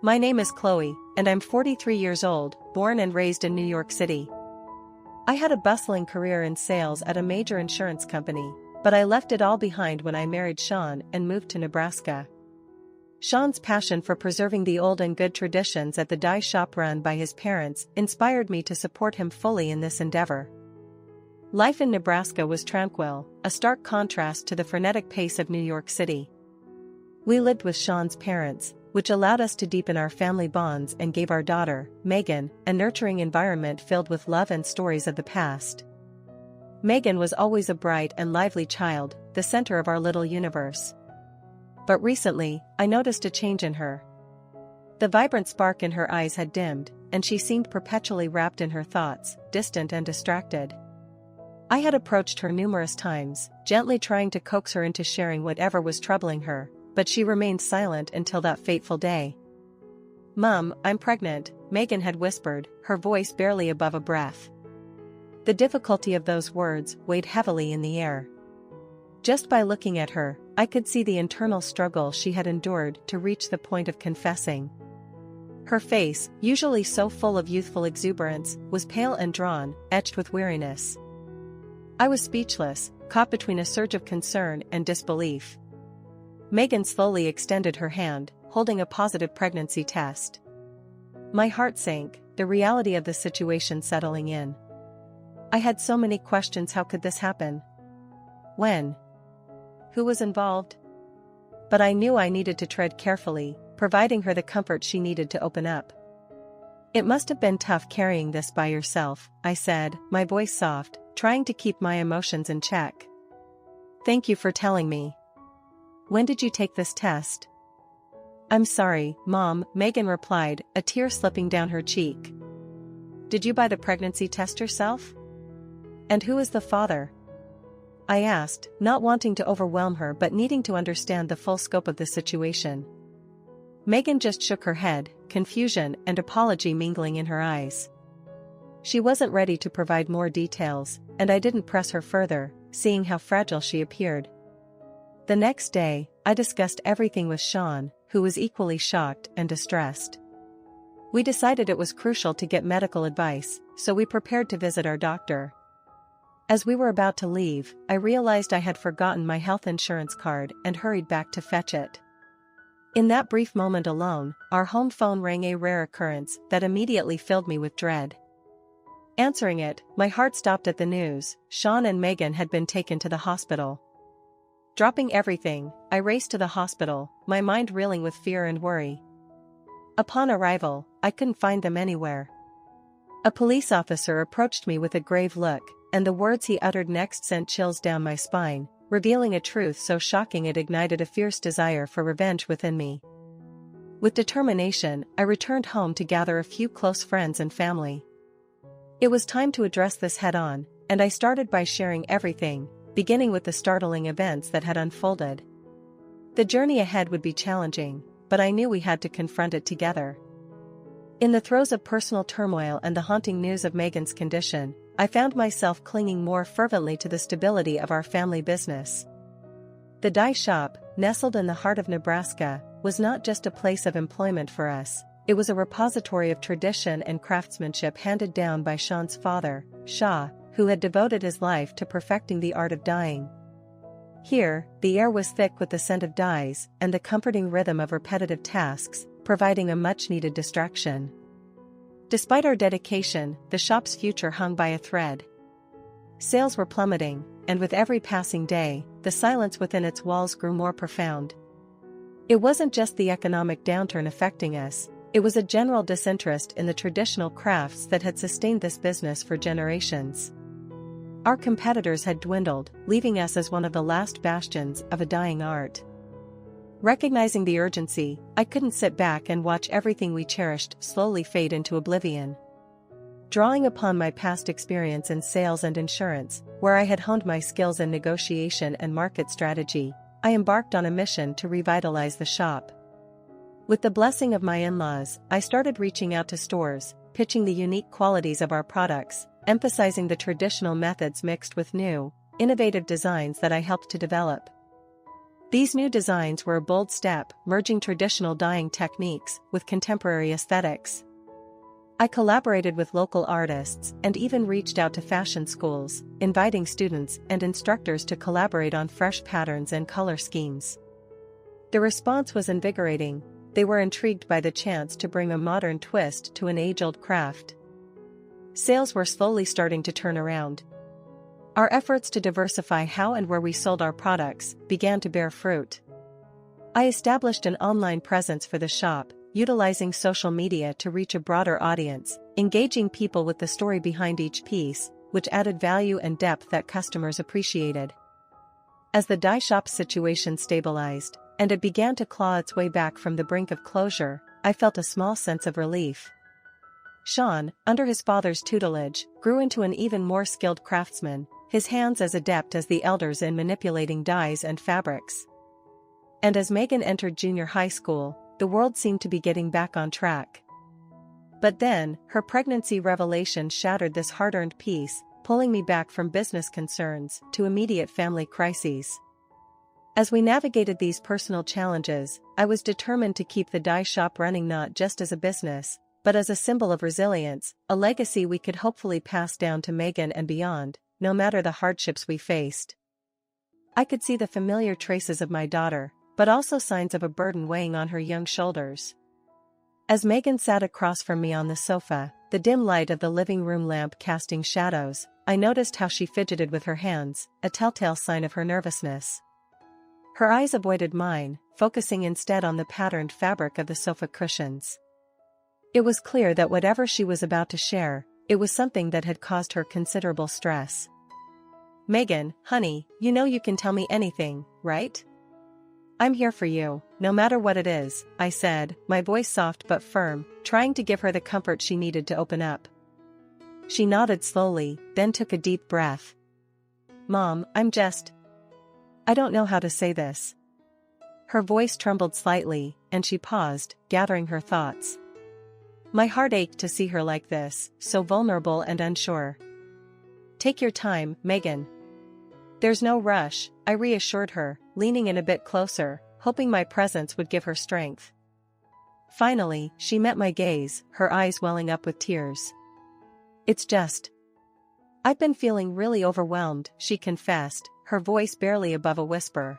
My name is Chloe, and I'm 43 years old, born and raised in New York City. I had a bustling career in sales at a major insurance company, but I left it all behind when I married Sean and moved to Nebraska. Sean's passion for preserving the old and good traditions at the dye shop run by his parents inspired me to support him fully in this endeavor. Life in Nebraska was tranquil, a stark contrast to the frenetic pace of New York City. We lived with Sean's parents, which allowed us to deepen our family bonds and gave our daughter, Megan, a nurturing environment filled with love and stories of the past. Megan was always a bright and lively child, the center of our little universe. But recently, I noticed a change in her. The vibrant spark in her eyes had dimmed, and she seemed perpetually wrapped in her thoughts, distant and distracted. I had approached her numerous times, gently trying to coax her into sharing whatever was troubling her, but she remained silent until that fateful day. "Mom, I'm pregnant," Megan had whispered, her voice barely above a breath. The difficulty of those words weighed heavily in the air. Just by looking at her, I could see the internal struggle she had endured to reach the point of confessing. Her face, usually so full of youthful exuberance, was pale and drawn, etched with weariness. I was speechless, caught between a surge of concern and disbelief. Megan slowly extended her hand, holding a positive pregnancy test. My heart sank, the reality of the situation settling in. I had so many questions. How could this happen? When? Who was involved? But I knew I needed to tread carefully, providing her the comfort she needed to open up. "It must have been tough carrying this by yourself," I said, my voice soft, trying to keep my emotions in check. "Thank you for telling me. When did you take this test?" "I'm sorry, Mom," Megan replied, a tear slipping down her cheek. "Did you buy the pregnancy test yourself? And who is the father?" I asked, not wanting to overwhelm her but needing to understand the full scope of the situation. Megan just shook her head, confusion and apology mingling in her eyes. She wasn't ready to provide more details, and I didn't press her further, seeing how fragile she appeared. The next day, I discussed everything with Sean, who was equally shocked and distressed. We decided it was crucial to get medical advice, so we prepared to visit our doctor. As we were about to leave, I realized I had forgotten my health insurance card and hurried back to fetch it. In that brief moment alone, our home phone rang, a rare occurrence that immediately filled me with dread. Answering it, my heart stopped at the news: Sean and Megan had been taken to the hospital. Dropping everything, I raced to the hospital, my mind reeling with fear and worry. Upon arrival, I couldn't find them anywhere. A police officer approached me with a grave look, and the words he uttered next sent chills down my spine, revealing a truth so shocking it ignited a fierce desire for revenge within me. With determination, I returned home to gather a few close friends and family. It was time to address this head-on, and I started by sharing everything, beginning with the startling events that had unfolded. The journey ahead would be challenging, but I knew we had to confront it together. In the throes of personal turmoil and the haunting news of Megan's condition, I found myself clinging more fervently to the stability of our family business. The dye shop, nestled in the heart of Nebraska, was not just a place of employment for us, it was a repository of tradition and craftsmanship handed down by Sean's father, Shaw, who had devoted his life to perfecting the art of dyeing. Here, the air was thick with the scent of dyes and the comforting rhythm of repetitive tasks, providing a much-needed distraction. Despite our dedication, the shop's future hung by a thread. Sales were plummeting, and with every passing day, the silence within its walls grew more profound. It wasn't just the economic downturn affecting us, it was a general disinterest in the traditional crafts that had sustained this business for generations. Our competitors had dwindled, leaving us as one of the last bastions of a dying art. Recognizing the urgency, I couldn't sit back and watch everything we cherished slowly fade into oblivion. Drawing upon my past experience in sales and insurance, where I had honed my skills in negotiation and market strategy, I embarked on a mission to revitalize the shop. With the blessing of my in-laws, I started reaching out to stores, pitching the unique qualities of our products, emphasizing the traditional methods mixed with new, innovative designs that I helped to develop. These new designs were a bold step, merging traditional dyeing techniques with contemporary aesthetics. I collaborated with local artists and even reached out to fashion schools, inviting students and instructors to collaborate on fresh patterns and color schemes. The response was invigorating. They were intrigued by the chance to bring a modern twist to an age-old craft. Sales were slowly starting to turn around. Our efforts to diversify how and where we sold our products began to bear fruit. I established an online presence for the shop, utilizing social media to reach a broader audience, engaging people with the story behind each piece, which added value and depth that customers appreciated. As the dye shop situation stabilized, and it began to claw its way back from the brink of closure, I felt a small sense of relief. Sean, under his father's tutelage, grew into an even more skilled craftsman, his hands as adept as the elders in manipulating dyes and fabrics. And as Megan entered junior high school, the world seemed to be getting back on track. But then, her pregnancy revelation shattered this hard-earned peace, pulling me back from business concerns to immediate family crises. As we navigated these personal challenges, I was determined to keep the dye shop running not just as a business, but as a symbol of resilience, a legacy we could hopefully pass down to Megan and beyond, no matter the hardships we faced. I could see the familiar traces of my daughter, but also signs of a burden weighing on her young shoulders. As Megan sat across from me on the sofa, the dim light of the living room lamp casting shadows, I noticed how she fidgeted with her hands, a telltale sign of her nervousness. Her eyes avoided mine, focusing instead on the patterned fabric of the sofa cushions. It was clear that whatever she was about to share, it was something that had caused her considerable stress. "Megan, honey, you know you can tell me anything, right? I'm here for you, no matter what it is," I said, my voice soft but firm, trying to give her the comfort she needed to open up. She nodded slowly, then took a deep breath. "Mom, I don't know how to say this." Her voice trembled slightly, and she paused, gathering her thoughts. My heart ached to see her like this, so vulnerable and unsure. "Take your time, Megan. There's no rush," I reassured her, leaning in a bit closer, hoping my presence would give her strength. Finally, she met my gaze, her eyes welling up with tears. I've been feeling really overwhelmed," she confessed, her voice barely above a whisper.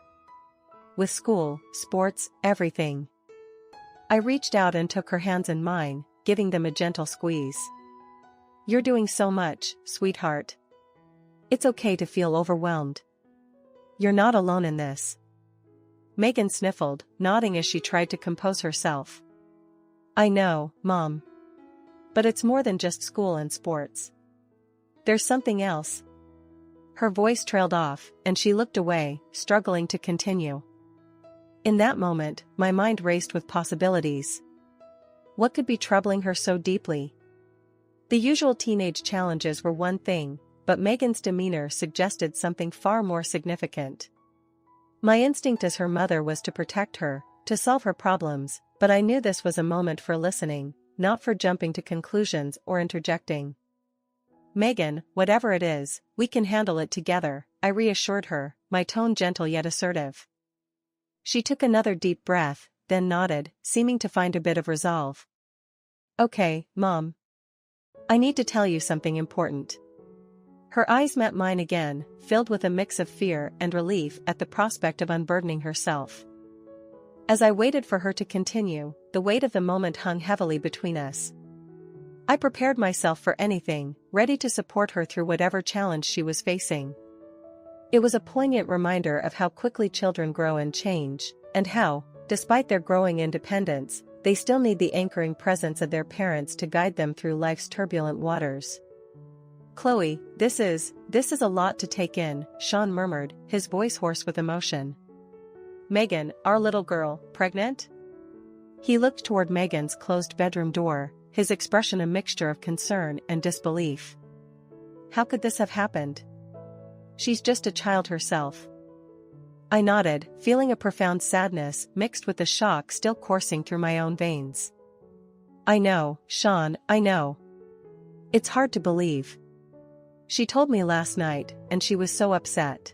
"With school, sports, everything." I reached out and took her hands in mine, giving them a gentle squeeze. "You're doing so much, sweetheart. It's okay to feel overwhelmed. You're not alone in this." Megan sniffled, nodding as she tried to compose herself. "I know, Mom. But it's more than just school and sports. There's something else." Her voice trailed off, and she looked away, struggling to continue. In that moment, my mind raced with possibilities. What could be troubling her so deeply? The usual teenage challenges were one thing, but Megan's demeanor suggested something far more significant. My instinct as her mother was to protect her, to solve her problems, but I knew this was a moment for listening, not for jumping to conclusions or interjecting. "Megan, whatever it is, we can handle it together," I reassured her, my tone gentle yet assertive. She took another deep breath, then nodded, seeming to find a bit of resolve. "Okay, Mom. I need to tell you something important." Her eyes met mine again, filled with a mix of fear and relief at the prospect of unburdening herself. As I waited for her to continue, the weight of the moment hung heavily between us. I prepared myself for anything, ready to support her through whatever challenge she was facing. It was a poignant reminder of how quickly children grow and change, and how, despite their growing independence, they still need the anchoring presence of their parents to guide them through life's turbulent waters. "Chloe, this is a lot to take in," Sean murmured, his voice hoarse with emotion. "Megan, our little girl, pregnant?" He looked toward Megan's closed bedroom door, his expression a mixture of concern and disbelief. "How could this have happened? She's just a child herself." I nodded, feeling a profound sadness mixed with the shock still coursing through my own veins. "I know, Sean, I know. It's hard to believe. She told me last night, and she was so upset."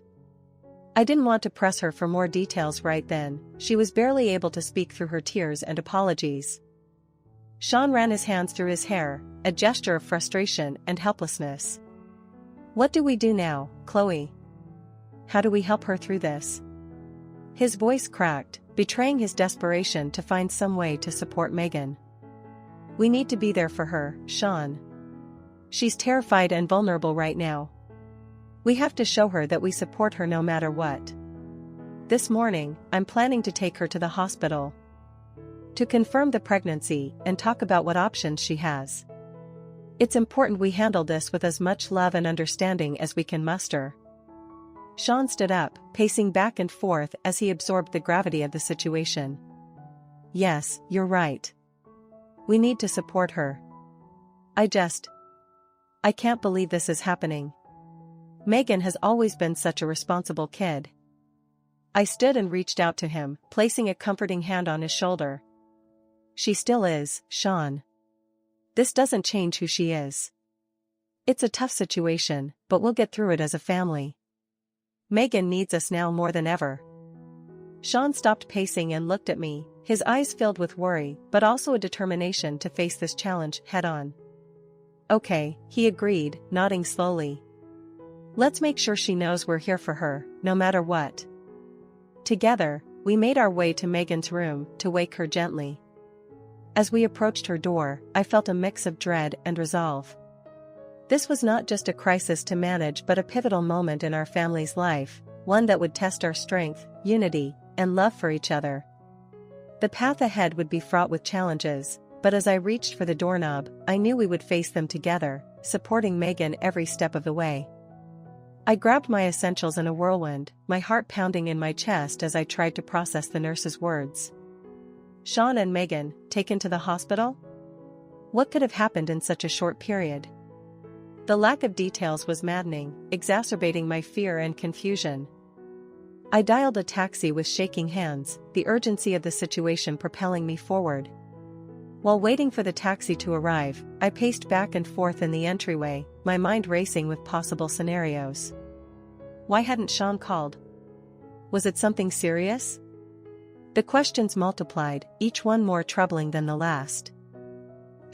I didn't want to press her for more details right then. She was barely able to speak through her tears and apologies. Sean ran his hands through his hair, a gesture of frustration and helplessness. What do we do now, Chloe? How do we help her through this? His voice cracked, betraying his desperation to find some way to support Megan. We need to be there for her, Sean. She's terrified and vulnerable right now. We have to show her that we support her no matter what. This morning, I'm planning to take her to the hospital to confirm the pregnancy and talk about what options she has. It's important we handle this with as much love and understanding as we can muster. Sean stood up, pacing back and forth as he absorbed the gravity of the situation. Yes, you're right. We need to support her. I can't believe this is happening. Megan has always been such a responsible kid. I stood and reached out to him, placing a comforting hand on his shoulder. She still is, Sean. This doesn't change who she is. It's a tough situation, but we'll get through it as a family. Megan needs us now more than ever. Sean stopped pacing and looked at me, his eyes filled with worry, but also a determination to face this challenge head-on. Okay, he agreed, nodding slowly. Let's make sure she knows we're here for her, no matter what. Together, we made our way to Megan's room to wake her gently. As we approached her door, I felt a mix of dread and resolve. This was not just a crisis to manage but a pivotal moment in our family's life, one that would test our strength, unity, and love for each other. The path ahead would be fraught with challenges, but as I reached for the doorknob, I knew we would face them together, supporting Megan every step of the way. I grabbed my essentials in a whirlwind, my heart pounding in my chest as I tried to process the nurse's words. Sean and Megan, taken to the hospital? What could have happened in such a short period? The lack of details was maddening, exacerbating my fear and confusion. I dialed a taxi with shaking hands, the urgency of the situation propelling me forward. While waiting for the taxi to arrive, I paced back and forth in the entryway, my mind racing with possible scenarios. Why hadn't Sean called? Was it something serious? The questions multiplied, each one more troubling than the last.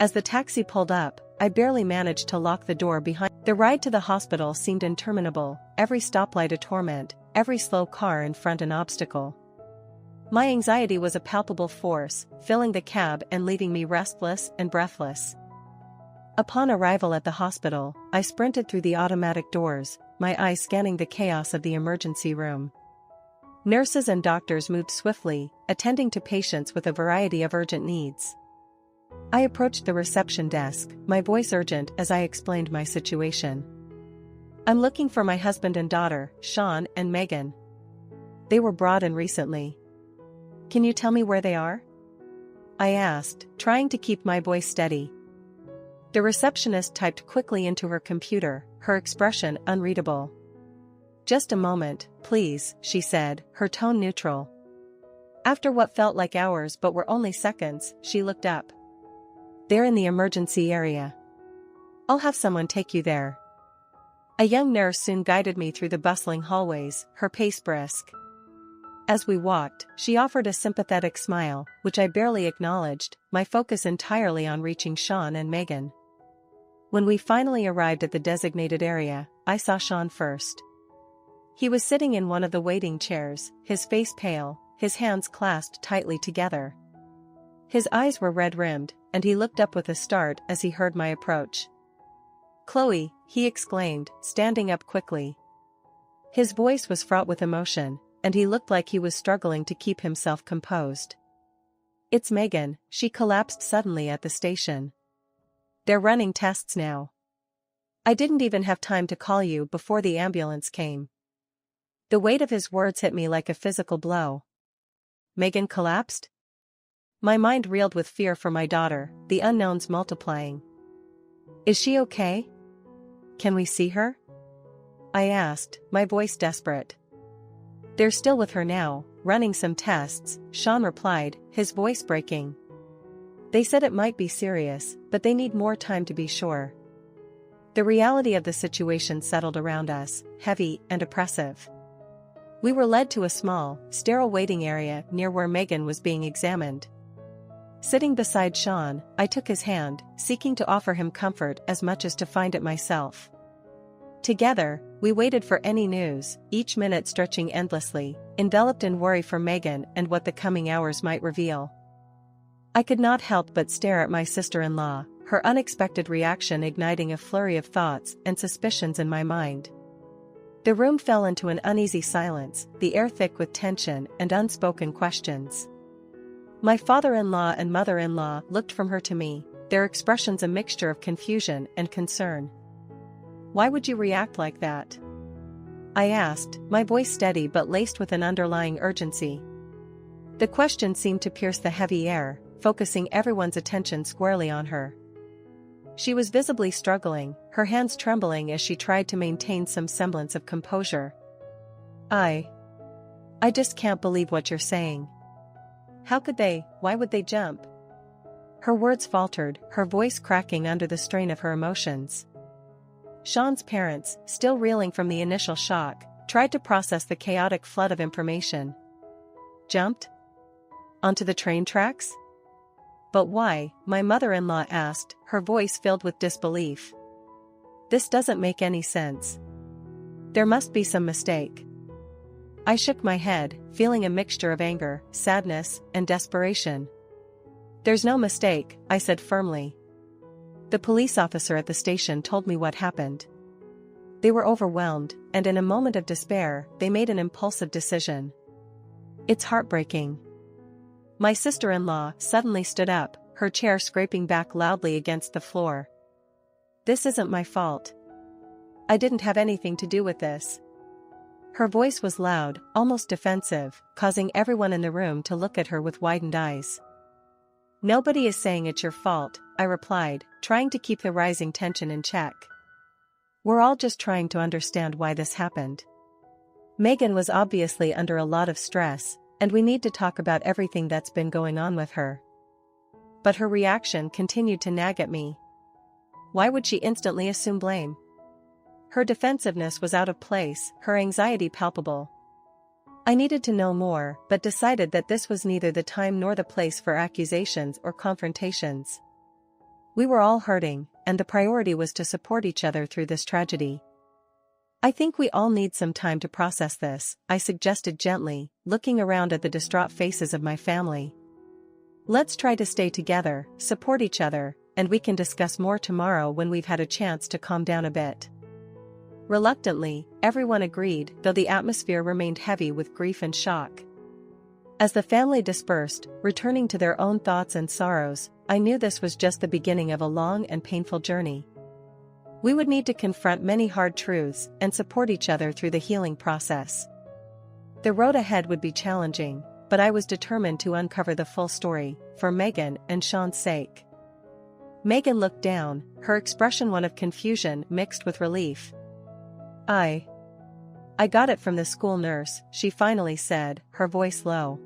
As the taxi pulled up, I barely managed to lock the door behind. The ride to the hospital seemed interminable, every stoplight a torment, every slow car in front an obstacle. My anxiety was a palpable force, filling the cab and leaving me restless and breathless. Upon arrival at the hospital, I sprinted through the automatic doors, my eyes scanning the chaos of the emergency room. Nurses and doctors moved swiftly, attending to patients with a variety of urgent needs. I approached the reception desk, my voice urgent as I explained my situation. I'm looking for my husband and daughter, Sean and Megan. They were brought in recently. Can you tell me where they are? I asked, trying to keep my voice steady. The receptionist typed quickly into her computer, her expression unreadable. Just a moment, please, she said, her tone neutral. After what felt like hours but were only seconds, she looked up. They're in the emergency area. I'll have someone take you there. A young nurse soon guided me through the bustling hallways, her pace brisk. As we walked, she offered a sympathetic smile, which I barely acknowledged, my focus entirely on reaching Sean and Megan. When we finally arrived at the designated area, I saw Sean first. He was sitting in one of the waiting chairs, his face pale, his hands clasped tightly together. His eyes were red-rimmed, and he looked up with a start as he heard my approach. Chloe, he exclaimed, standing up quickly. His voice was fraught with emotion, and he looked like he was struggling to keep himself composed. It's Megan, she collapsed suddenly at the station. They're running tests now. I didn't even have time to call you before the ambulance came. The weight of his words hit me like a physical blow. Megan collapsed? My mind reeled with fear for my daughter, the unknowns multiplying. Is she okay? Can we see her? I asked, my voice desperate. They're still with her now, running some tests, Sean replied, his voice breaking. They said it might be serious, but they need more time to be sure. The reality of the situation settled around us, heavy and oppressive. We were led to a small, sterile waiting area near where Megan was being examined. Sitting beside Sean, I took his hand, seeking to offer him comfort as much as to find it myself. Together, we waited for any news, each minute stretching endlessly, enveloped in worry for Megan and what the coming hours might reveal. I could not help but stare at my sister-in-law, her unexpected reaction igniting a flurry of thoughts and suspicions in my mind. The room fell into an uneasy silence, the air thick with tension and unspoken questions. My father-in-law and mother-in-law looked from her to me, their expressions a mixture of confusion and concern. "Why would you react like that?" I asked, my voice steady but laced with an underlying urgency. The question seemed to pierce the heavy air, focusing everyone's attention squarely on her. She was visibly struggling, her hands trembling as she tried to maintain some semblance of composure. I just can't believe what you're saying. How could they? Why would they jump?" Her words faltered, her voice cracking under the strain of her emotions. Sean's parents, still reeling from the initial shock, tried to process the chaotic flood of information. "Jumped? Onto the train tracks? But why?" my mother-in-law asked, her voice filled with disbelief. "This doesn't make any sense. There must be some mistake." I shook my head, feeling a mixture of anger, sadness, and desperation. "There's no mistake," I said firmly. "The police officer at the station told me what happened. They were overwhelmed, and in a moment of despair, they made an impulsive decision. It's heartbreaking." My sister-in-law suddenly stood up, her chair scraping back loudly against the floor. "This isn't my fault. I didn't have anything to do with this." Her voice was loud, almost defensive, causing everyone in the room to look at her with widened eyes. "Nobody is saying it's your fault," I replied, trying to keep the rising tension in check. "We're all just trying to understand why this happened. Megan was obviously under a lot of stress, and we need to talk about everything that's been going on with her." But her reaction continued to nag at me. Why would she instantly assume blame? Her defensiveness was out of place, her anxiety palpable. I needed to know more, but decided that this was neither the time nor the place for accusations or confrontations. We were all hurting, and the priority was to support each other through this tragedy. "I think we all need some time to process this," I suggested gently, looking around at the distraught faces of my family. "Let's try to stay together, support each other, and we can discuss more tomorrow when we've had a chance to calm down a bit." Reluctantly, everyone agreed, though the atmosphere remained heavy with grief and shock. As the family dispersed, returning to their own thoughts and sorrows, I knew this was just the beginning of a long and painful journey. We would need to confront many hard truths and support each other through the healing process. The road ahead would be challenging, but I was determined to uncover the full story, for Megan and Sean's sake. Megan looked down, her expression one of confusion mixed with relief. I got it from the school nurse," she finally said, her voice low.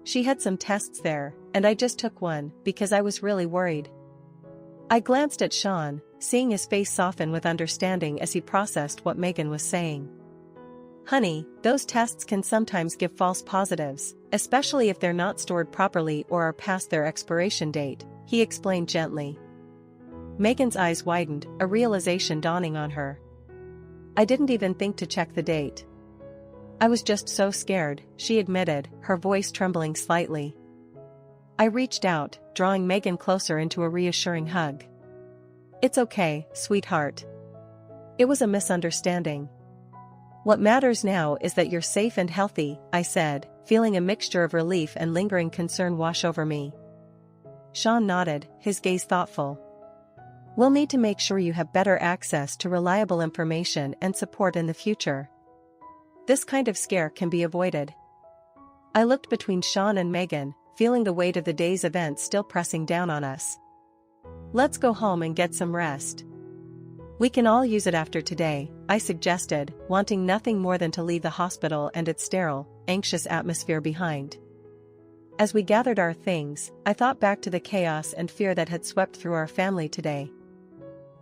"She had some tests there, and I just took one, because I was really worried." I glanced at Sean, seeing his face soften with understanding as he processed what Megan was saying. "Honey, those tests can sometimes give false positives, especially if they're not stored properly or are past their expiration date," he explained gently. Megan's eyes widened, a realization dawning on her. "I didn't even think to check the date. I was just so scared," she admitted, her voice trembling slightly. I reached out, drawing Megan closer into a reassuring hug. "It's okay, sweetheart. It was a misunderstanding. What matters now is that you're safe and healthy," I said, feeling a mixture of relief and lingering concern wash over me. Sean nodded, his gaze thoughtful. "We'll need to make sure you have better access to reliable information and support in the future. This kind of scare can be avoided." I looked between Sean and Megan, feeling the weight of the day's events still pressing down on us. "Let's go home and get some rest. We can all use it after today," I suggested, wanting nothing more than to leave the hospital and its sterile, anxious atmosphere behind. As we gathered our things, I thought back to the chaos and fear that had swept through our family today.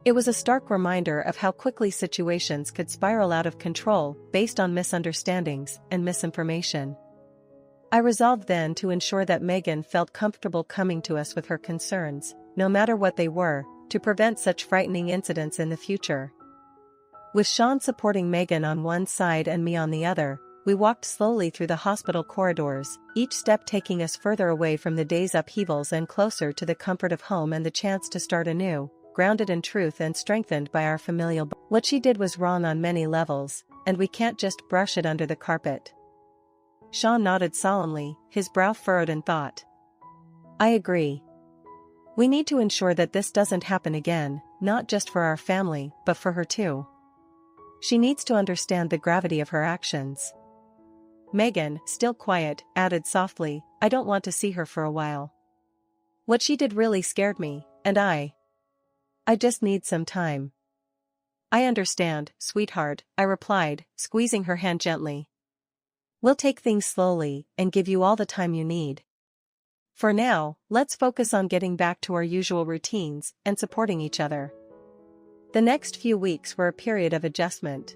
It was a stark reminder of how quickly situations could spiral out of control based on misunderstandings and misinformation. I resolved then to ensure that Megan felt comfortable coming to us with her concerns, no matter what they were, to prevent such frightening incidents in the future. With Sean supporting Megan on one side and me on the other, we walked slowly through the hospital corridors, each step taking us further away from the day's upheavals and closer to the comfort of home and the chance to start anew, grounded in truth and strengthened by our familial bond. What she did was wrong on many levels, and we can't just brush it under the carpet. Sean nodded solemnly, his brow furrowed in thought. I agree. We need to ensure that this doesn't happen again, not just for our family, but for her too. She needs to understand the gravity of her actions. Megan, still quiet, added softly, I don't want to see her for a while. What she did really scared me, and I just need some time. I understand, sweetheart, I replied, squeezing her hand gently. We'll take things slowly and give you all the time you need. For now, let's focus on getting back to our usual routines and supporting each other. The next few weeks were a period of adjustment.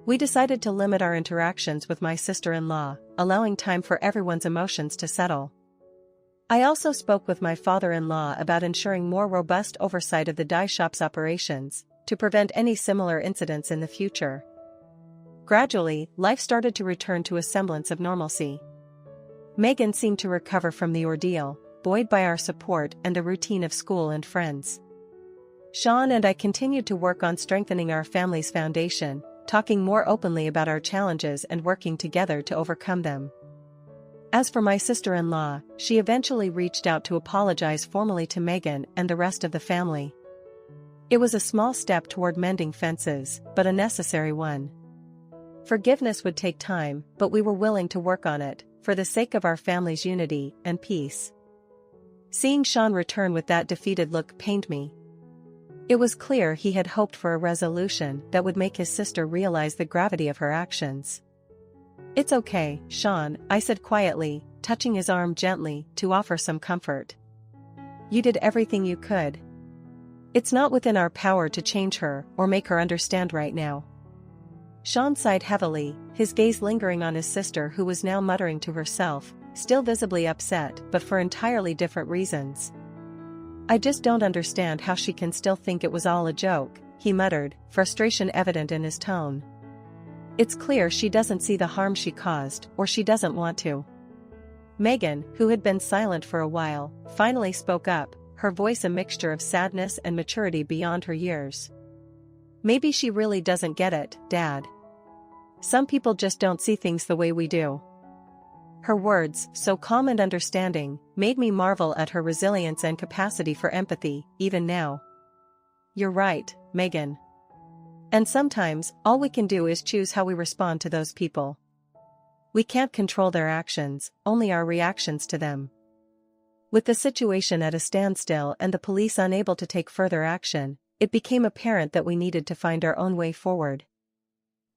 We decided to limit our interactions with my sister-in-law, allowing time for everyone's emotions to settle. I also spoke with my father-in-law about ensuring more robust oversight of the dye shop's operations, to prevent any similar incidents in the future. Gradually, life started to return to a semblance of normalcy. Megan seemed to recover from the ordeal, buoyed by our support and the routine of school and friends. Sean and I continued to work on strengthening our family's foundation, talking more openly about our challenges and working together to overcome them. As for my sister-in-law, she eventually reached out to apologize formally to Megan and the rest of the family. It was a small step toward mending fences, but a necessary one. Forgiveness would take time, but we were willing to work on it, for the sake of our family's unity and peace. Seeing Sean return with that defeated look pained me. It was clear he had hoped for a resolution that would make his sister realize the gravity of her actions. It's okay, Sean, I said quietly, touching his arm gently to offer some comfort. You did everything you could. It's not within our power to change her or make her understand right now. Sean sighed heavily, his gaze lingering on his sister who was now muttering to herself, still visibly upset but for entirely different reasons. I just don't understand how she can still think it was all a joke, he muttered, frustration evident in his tone. It's clear she doesn't see the harm she caused, or she doesn't want to. Megan, who had been silent for a while, finally spoke up, her voice a mixture of sadness and maturity beyond her years. Maybe she really doesn't get it, Dad. Some people just don't see things the way we do. Her words, so calm and understanding, made me marvel at her resilience and capacity for empathy, even now. You're right, Megan. And sometimes, all we can do is choose how we respond to those people. We can't control their actions, only our reactions to them. With the situation at a standstill and the police unable to take further action, it became apparent that we needed to find our own way forward.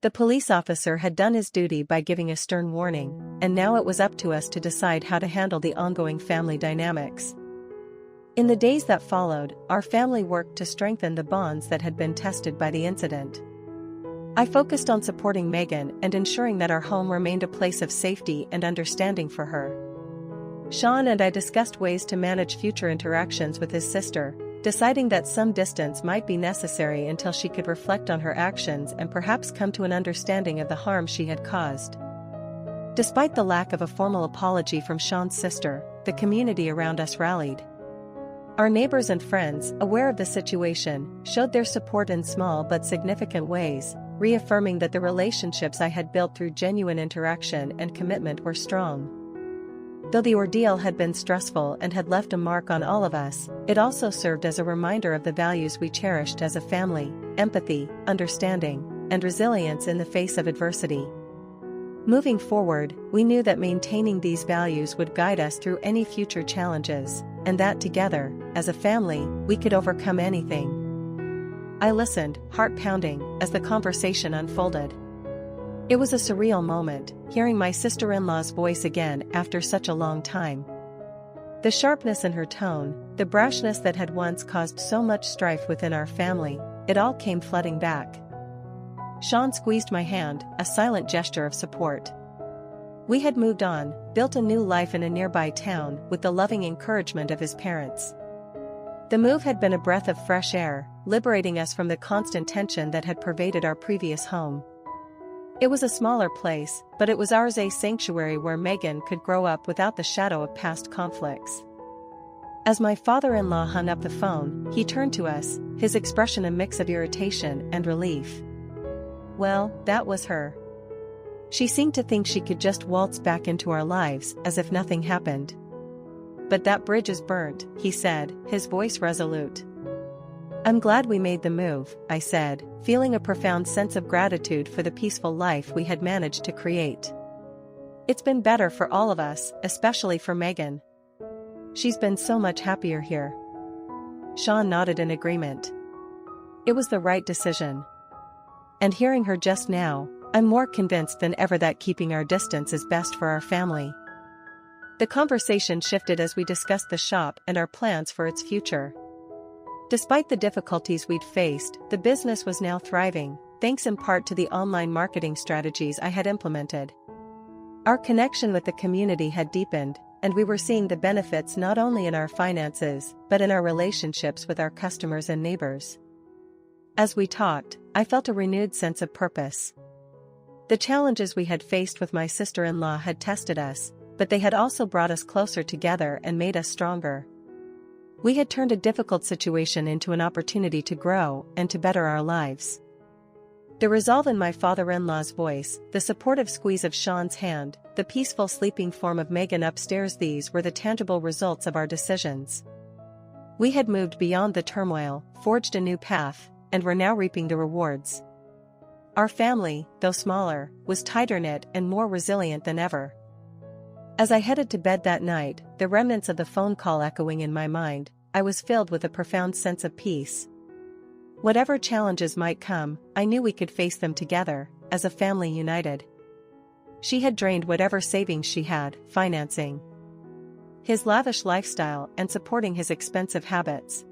The police officer had done his duty by giving a stern warning, and now it was up to us to decide how to handle the ongoing family dynamics. In the days that followed, our family worked to strengthen the bonds that had been tested by the incident. I focused on supporting Megan and ensuring that our home remained a place of safety and understanding for her. Sean and I discussed ways to manage future interactions with his sister, deciding that some distance might be necessary until she could reflect on her actions and perhaps come to an understanding of the harm she had caused. Despite the lack of a formal apology from Sean's sister, the community around us rallied. Our neighbors and friends, aware of the situation, showed their support in small but significant ways, reaffirming that the relationships I had built through genuine interaction and commitment were strong. Though the ordeal had been stressful and had left a mark on all of us, it also served as a reminder of the values we cherished as a family: empathy, understanding, and resilience in the face of adversity. Moving forward, we knew that maintaining these values would guide us through any future challenges, and that together, as a family, we could overcome anything. I listened, heart pounding, as the conversation unfolded. It was a surreal moment, hearing my sister-in-law's voice again after such a long time. The sharpness in her tone, the brashness that had once caused so much strife within our family, it all came flooding back. Sean squeezed my hand, a silent gesture of support. We had moved on, built a new life in a nearby town with the loving encouragement of his parents. The move had been a breath of fresh air, liberating us from the constant tension that had pervaded our previous home. It was a smaller place, but it was ours, a sanctuary where Megan could grow up without the shadow of past conflicts. As my father-in-law hung up the phone, he turned to us, his expression a mix of irritation and relief. Well, that was her. She seemed to think she could just waltz back into our lives as if nothing happened. But that bridge is burnt, he said, his voice resolute. I'm glad we made the move, I said, feeling a profound sense of gratitude for the peaceful life we had managed to create. It's been better for all of us, especially for Megan. She's been so much happier here. Sean nodded in agreement. It was the right decision. And hearing her just now, I'm more convinced than ever that keeping our distance is best for our family. The conversation shifted as we discussed the shop and our plans for its future. Despite the difficulties we'd faced, the business was now thriving, thanks in part to the online marketing strategies I had implemented. Our connection with the community had deepened, and we were seeing the benefits not only in our finances, but in our relationships with our customers and neighbors. As we talked, I felt a renewed sense of purpose. The challenges we had faced with my sister-in-law had tested us, but they had also brought us closer together and made us stronger. We had turned a difficult situation into an opportunity to grow and to better our lives. The resolve in my father-in-law's voice, the supportive squeeze of Sean's hand, the peaceful sleeping form of Megan upstairs, these were the tangible results of our decisions. We had moved beyond the turmoil, forged a new path, and were now reaping the rewards. Our family, though smaller, was tighter-knit and more resilient than ever. As I headed to bed that night, the remnants of the phone call echoing in my mind, I was filled with a profound sense of peace. Whatever challenges might come, I knew we could face them together, as a family united. She had drained whatever savings she had, financing his lavish lifestyle and supporting his expensive habits.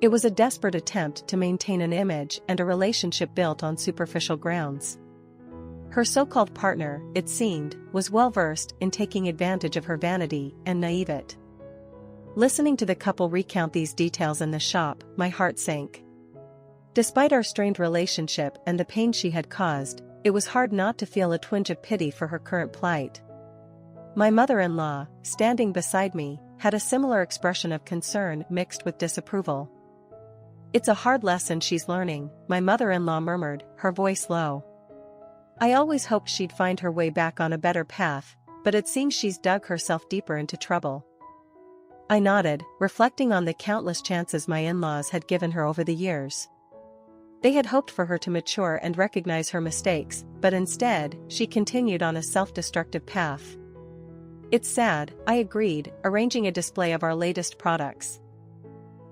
It was a desperate attempt to maintain an image and a relationship built on superficial grounds. Her so-called partner, it seemed, was well-versed in taking advantage of her vanity and naivete. Listening to the couple recount these details in the shop, my heart sank. Despite our strained relationship and the pain she had caused, it was hard not to feel a twinge of pity for her current plight. My mother-in-law, standing beside me, had a similar expression of concern mixed with disapproval. It's a hard lesson she's learning, my mother-in-law murmured, her voice low. I always hoped she'd find her way back on a better path, but it seems she's dug herself deeper into trouble. I nodded, reflecting on the countless chances my in-laws had given her over the years. They had hoped for her to mature and recognize her mistakes, but instead, she continued on a self-destructive path. It's sad, I agreed, arranging a display of our latest products.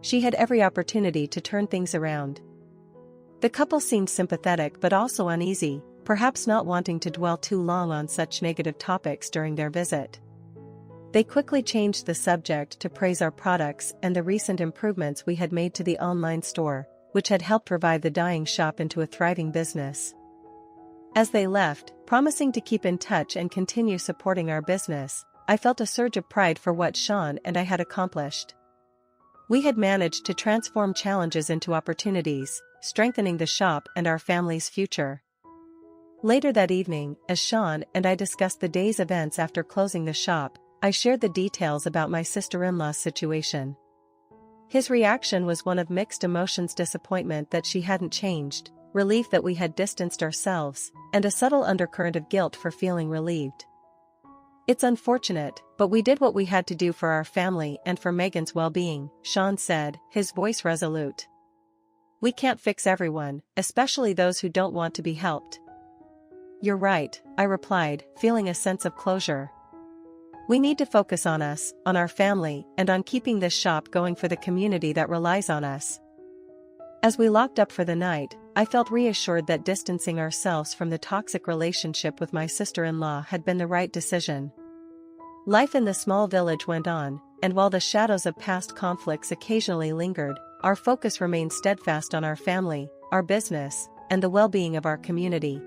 She had every opportunity to turn things around. The couple seemed sympathetic but also uneasy, perhaps not wanting to dwell too long on such negative topics during their visit. They quickly changed the subject to praise our products and the recent improvements we had made to the online store, which had helped revive the dying shop into a thriving business. As they left, promising to keep in touch and continue supporting our business, I felt a surge of pride for what Sean and I had accomplished. We had managed to transform challenges into opportunities, strengthening the shop and our family's future. Later that evening, as Sean and I discussed the day's events after closing the shop, I shared the details about my sister-in-law's situation. His reaction was one of mixed emotions: disappointment that she hadn't changed, relief that we had distanced ourselves, and a subtle undercurrent of guilt for feeling relieved. It's unfortunate, but we did what we had to do for our family and for Megan's well-being, Sean said, his voice resolute. We can't fix everyone, especially those who don't want to be helped. You're right, I replied, feeling a sense of closure. We need to focus on us, on our family, and on keeping this shop going for the community that relies on us. As we locked up for the night, I felt reassured that distancing ourselves from the toxic relationship with my sister-in-law had been the right decision. Life in the small village went on, and while the shadows of past conflicts occasionally lingered, our focus remained steadfast on our family, our business, and the well-being of our community.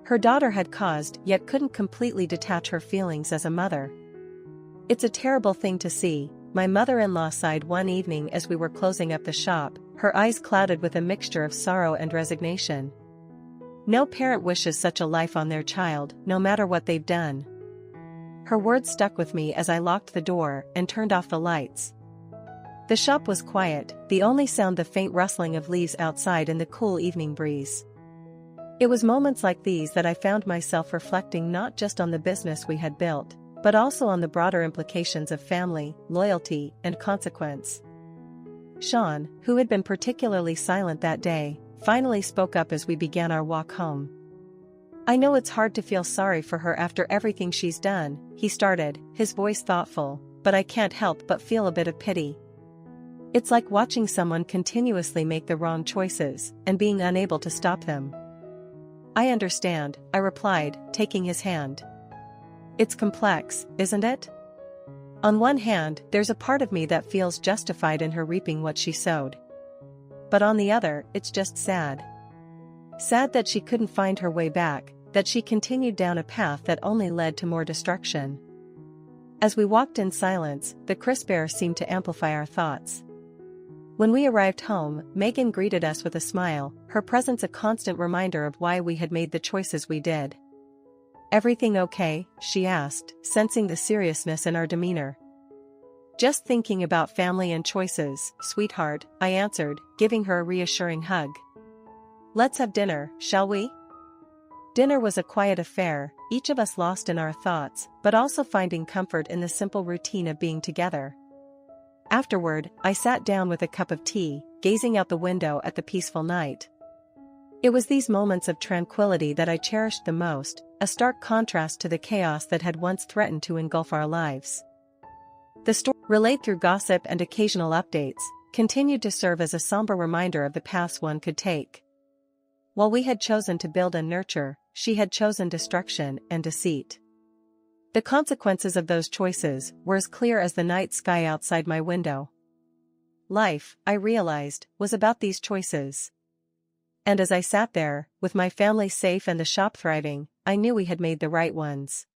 Her daughter had caused yet couldn't completely detach her feelings as a mother. "It's a terrible thing to see," my mother-in-law sighed one evening as we were closing up the shop, her eyes clouded with a mixture of sorrow and resignation. "No parent wishes such a life on their child, no matter what they've done." Her words stuck with me as I locked the door and turned off the lights. The shop was quiet, the only sound the faint rustling of leaves outside in the cool evening breeze. It was moments like these that I found myself reflecting not just on the business we had built, but also on the broader implications of family, loyalty, and consequence. Sean, who had been particularly silent that day, finally spoke up as we began our walk home. "I know it's hard to feel sorry for her after everything she's done," he started, his voice thoughtful, "but I can't help but feel a bit of pity. It's like watching someone continuously make the wrong choices, and being unable to stop them." "I understand," I replied, taking his hand. "It's complex, isn't it? On one hand, there's a part of me that feels justified in her reaping what she sowed. But on the other, it's just sad. Sad that she couldn't find her way back, that she continued down a path that only led to more destruction." As we walked in silence, the crisp air seemed to amplify our thoughts. When we arrived home, Megan greeted us with a smile, her presence a constant reminder of why we had made the choices we did. "Everything okay?" she asked, sensing the seriousness in our demeanor. "Just thinking about family and choices, sweetheart," I answered, giving her a reassuring hug. "Let's have dinner, shall we?" Dinner was a quiet affair, each of us lost in our thoughts, but also finding comfort in the simple routine of being together. Afterward, I sat down with a cup of tea, gazing out the window at the peaceful night. It was these moments of tranquility that I cherished the most, a stark contrast to the chaos that had once threatened to engulf our lives. The story, relayed through gossip and occasional updates, continued to serve as a somber reminder of the paths one could take. While we had chosen to build and nurture, she had chosen destruction and deceit. The consequences of those choices were as clear as the night sky outside my window. Life, I realized, was about these choices. And as I sat there, with my family safe and the shop thriving, I knew we had made the right ones.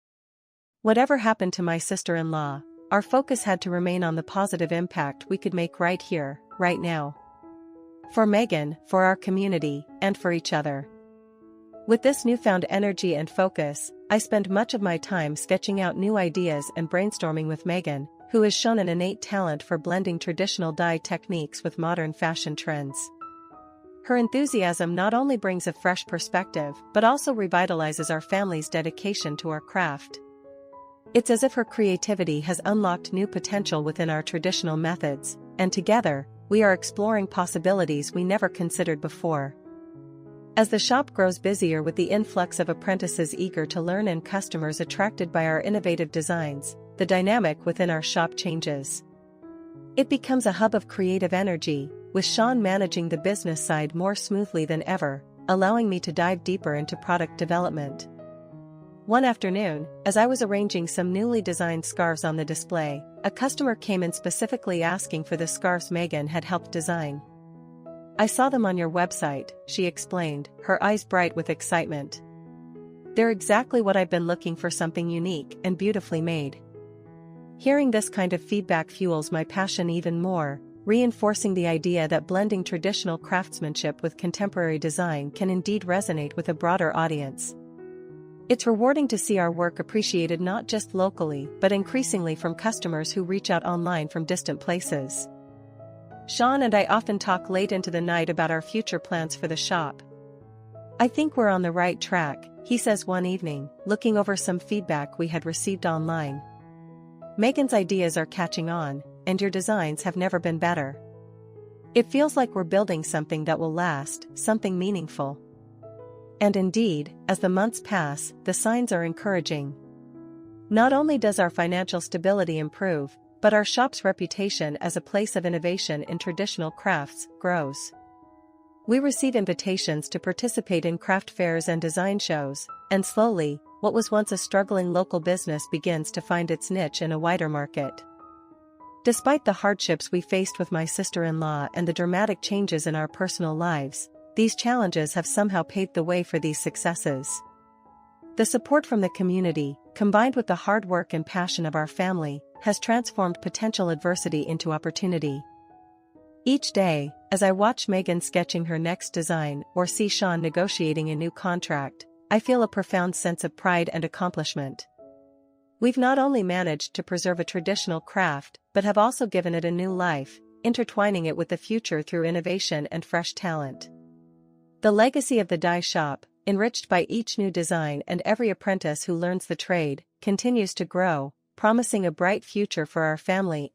Whatever happened to my sister-in-law, our focus had to remain on the positive impact we could make right here, right now. For Megan, for our community, and for each other. With this newfound energy and focus, I spend much of my time sketching out new ideas and brainstorming with Megan, who has shown an innate talent for blending traditional dye techniques with modern fashion trends. Her enthusiasm not only brings a fresh perspective but also revitalizes our family's dedication to our craft. It's as if her creativity has unlocked new potential within our traditional methods, and together, we are exploring possibilities we never considered before. As the shop grows busier with the influx of apprentices eager to learn and customers attracted by our innovative designs, the dynamic within our shop changes. It becomes a hub of creative energy, with Sean managing the business side more smoothly than ever, allowing me to dive deeper into product development. One afternoon, as I was arranging some newly designed scarves on the display, a customer came in specifically asking for the scarves Megan had helped design. "I saw them on your website," she explained, her eyes bright with excitement. "They're exactly what I've been looking for, something unique and beautifully made." Hearing this kind of feedback fuels my passion even more, reinforcing the idea that blending traditional craftsmanship with contemporary design can indeed resonate with a broader audience. It's rewarding to see our work appreciated not just locally but increasingly from customers who reach out online from distant places. Sean and I often talk late into the night about our future plans for the shop. "I think we're on the right track," he says one evening, looking over some feedback we had received online. "Megan's ideas are catching on, and your designs have never been better. It feels like we're building something that will last, something meaningful." And indeed, as the months pass, the signs are encouraging. Not only does our financial stability improve, but our shop's reputation as a place of innovation in traditional crafts grows. We receive invitations to participate in craft fairs and design shows, and slowly, what was once a struggling local business begins to find its niche in a wider market. Despite the hardships we faced with my sister-in-law and the dramatic changes in our personal lives, these challenges have somehow paved the way for these successes. The support from the community, combined with the hard work and passion of our family, has transformed potential adversity into opportunity. Each day, as I watch Megan sketching her next design or see Sean negotiating a new contract, I feel a profound sense of pride and accomplishment. We've not only managed to preserve a traditional craft, but have also given it a new life, intertwining it with the future through innovation and fresh talent. The legacy of the dye shop, enriched by each new design and every apprentice who learns the trade, continues to grow, promising a bright future for our family